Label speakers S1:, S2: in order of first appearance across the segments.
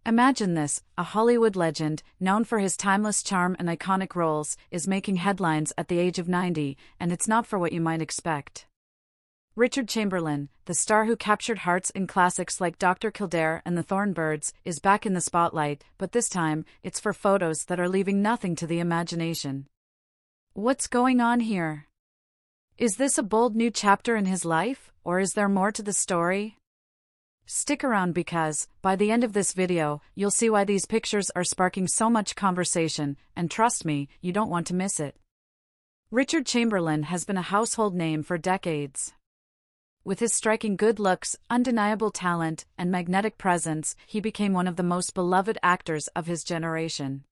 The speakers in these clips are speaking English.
S1: Imagine this, a Hollywood legend, known for his timeless charm and iconic roles, is making headlines at the age of 90, and it's not for what you might expect. Richard Chamberlain, the star who captured hearts in classics like Dr. Kildare and the Thornbirds, is back in the spotlight, but this time, it's for photos that are leaving nothing to the imagination. What's going on here? Is this a bold new chapter in his life, or is there more to the story? Stick around because, by the end of this video, you'll see why these pictures are sparking so much conversation, and trust me, you don't want to miss it. Richard Chamberlain has been a household name for decades. With his striking good looks, undeniable talent, and magnetic presence, he became one of the most beloved actors of his generation.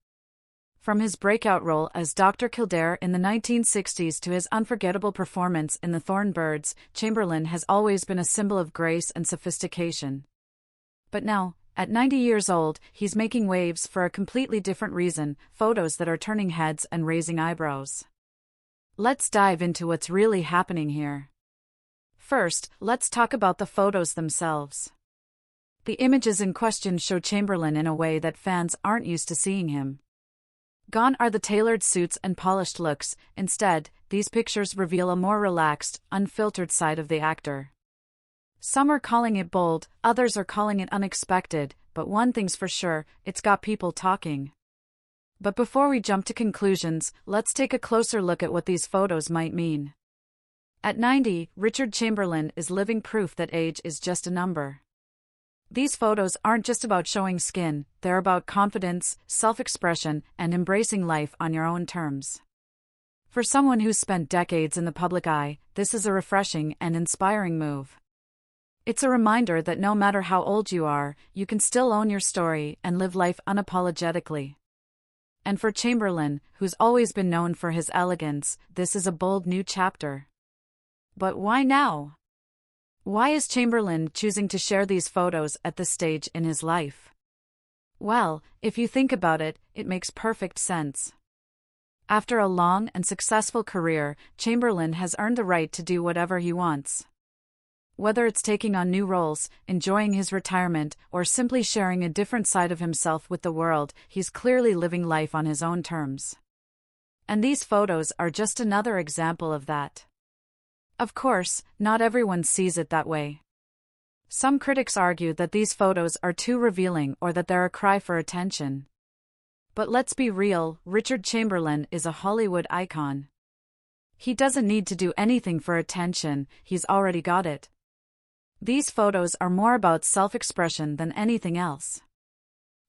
S1: From his breakout role as Dr. Kildare in the 1960s to his unforgettable performance in The Thornbirds, Chamberlain has always been a symbol of grace and sophistication. But now, at 90 years old, he's making waves for a completely different reason, photos that are turning heads and raising eyebrows. Let's dive into what's really happening here. First, let's talk about the photos themselves. The images in question show Chamberlain in a way that fans aren't used to seeing him. Gone are the tailored suits and polished looks. Instead, these pictures reveal a more relaxed, unfiltered side of the actor. Some are calling it bold, others are calling it unexpected, but one thing's for sure, it's got people talking. But before we jump to conclusions, let's take a closer look at what these photos might mean. At 90, Richard Chamberlain is living proof that age is just a number. These photos aren't just about showing skin, they're about confidence, self-expression, and embracing life on your own terms. For someone who's spent decades in the public eye, this is a refreshing and inspiring move. It's a reminder that no matter how old you are, you can still own your story and live life unapologetically. And for Chamberlain, who's always been known for his elegance, this is a bold new chapter. But why now? Why is Chamberlain choosing to share these photos at this stage in his life? Well, if you think about it, it makes perfect sense. After a long and successful career, Chamberlain has earned the right to do whatever he wants. Whether it's taking on new roles, enjoying his retirement, or simply sharing a different side of himself with the world, he's clearly living life on his own terms. And these photos are just another example of that. Of course, not everyone sees it that way. Some critics argue that these photos are too revealing or that they're a cry for attention. But let's be real, Richard Chamberlain is a Hollywood icon. He doesn't need to do anything for attention, he's already got it. These photos are more about self-expression than anything else.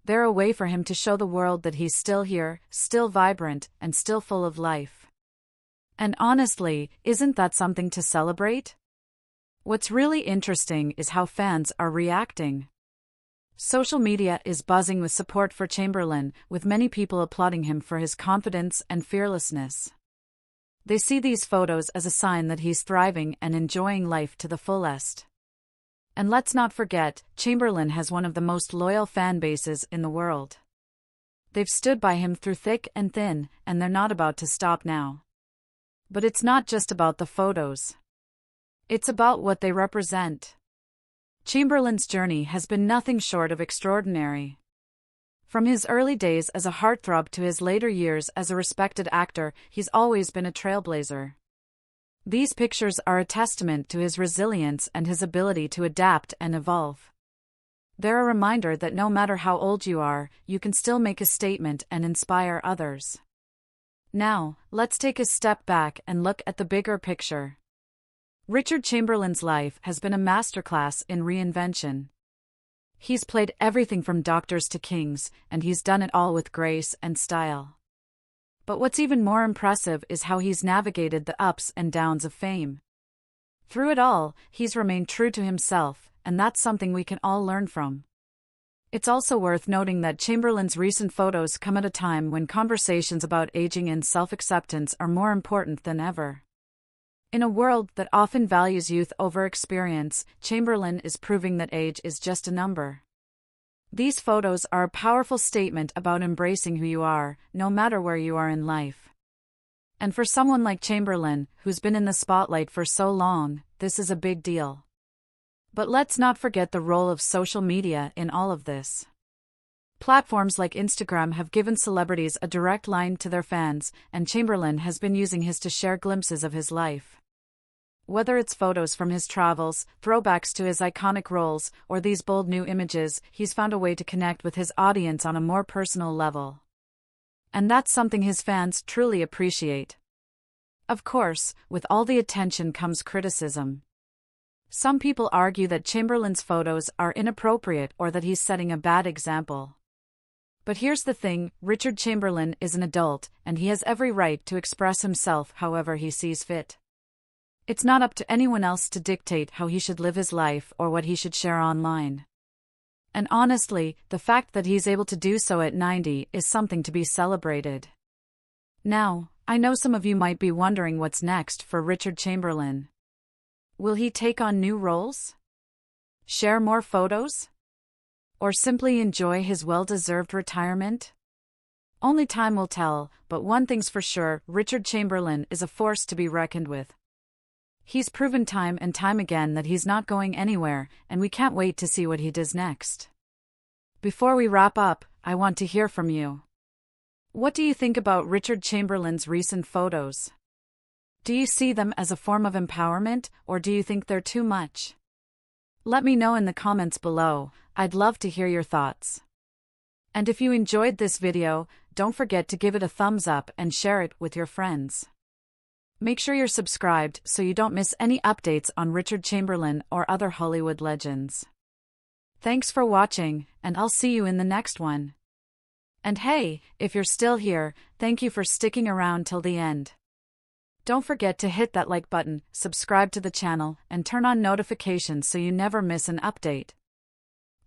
S1: They're a way for him to show the world that he's still here, still vibrant, and still full of life. And honestly, isn't that something to celebrate? What's really interesting is how fans are reacting. Social media is buzzing with support for Chamberlain, with many people applauding him for his confidence and fearlessness. They see these photos as a sign that he's thriving and enjoying life to the fullest. And let's not forget, Chamberlain has one of the most loyal fan bases in the world. They've stood by him through thick and thin, and they're not about to stop now. But it's not just about the photos. It's about what they represent. Chamberlain's journey has been nothing short of extraordinary. From his early days as a heartthrob to his later years as a respected actor, he's always been a trailblazer. These pictures are a testament to his resilience and his ability to adapt and evolve. They're a reminder that no matter how old you are, you can still make a statement and inspire others. Now, let's take a step back and look at the bigger picture. Richard Chamberlain's life has been a masterclass in reinvention. He's played everything from doctors to kings, and he's done it all with grace and style. But what's even more impressive is how he's navigated the ups and downs of fame. Through it all, he's remained true to himself, and that's something we can all learn from. It's also worth noting that Chamberlain's recent photos come at a time when conversations about aging and self-acceptance are more important than ever. In a world that often values youth over experience, Chamberlain is proving that age is just a number. These photos are a powerful statement about embracing who you are, no matter where you are in life. And for someone like Chamberlain, who's been in the spotlight for so long, this is a big deal. But let's not forget the role of social media in all of this. Platforms like Instagram have given celebrities a direct line to their fans, and Chamberlain has been using his to share glimpses of his life. Whether it's photos from his travels, throwbacks to his iconic roles, or these bold new images, he's found a way to connect with his audience on a more personal level. And that's something his fans truly appreciate. Of course, with all the attention comes criticism. Some people argue that Chamberlain's photos are inappropriate or that he's setting a bad example. But here's the thing, Richard Chamberlain is an adult, and he has every right to express himself however he sees fit. It's not up to anyone else to dictate how he should live his life or what he should share online. And honestly, the fact that he's able to do so at 90 is something to be celebrated. Now, I know some of you might be wondering what's next for Richard Chamberlain. Will he take on new roles? Share more photos? Or simply enjoy his well-deserved retirement? Only time will tell, but one thing's for sure, Richard Chamberlain is a force to be reckoned with. He's proven time and time again that he's not going anywhere, and we can't wait to see what he does next. Before we wrap up, I want to hear from you. What do you think about Richard Chamberlain's recent photos? Do you see them as a form of empowerment, or do you think they're too much? Let me know in the comments below. I'd love to hear your thoughts. And if you enjoyed this video, don't forget to give it a thumbs up and share it with your friends. Make sure you're subscribed so you don't miss any updates on Richard Chamberlain or other Hollywood legends. Thanks for watching, and I'll see you in the next one. And hey, if you're still here, thank you for sticking around till the end. Don't forget to hit that like button, subscribe to the channel, and turn on notifications so you never miss an update.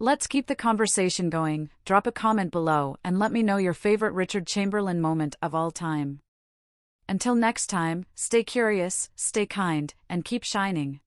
S1: Let's keep the conversation going. Drop a comment below and let me know your favorite Richard Chamberlain moment of all time. Until next time, stay curious, stay kind, and keep shining.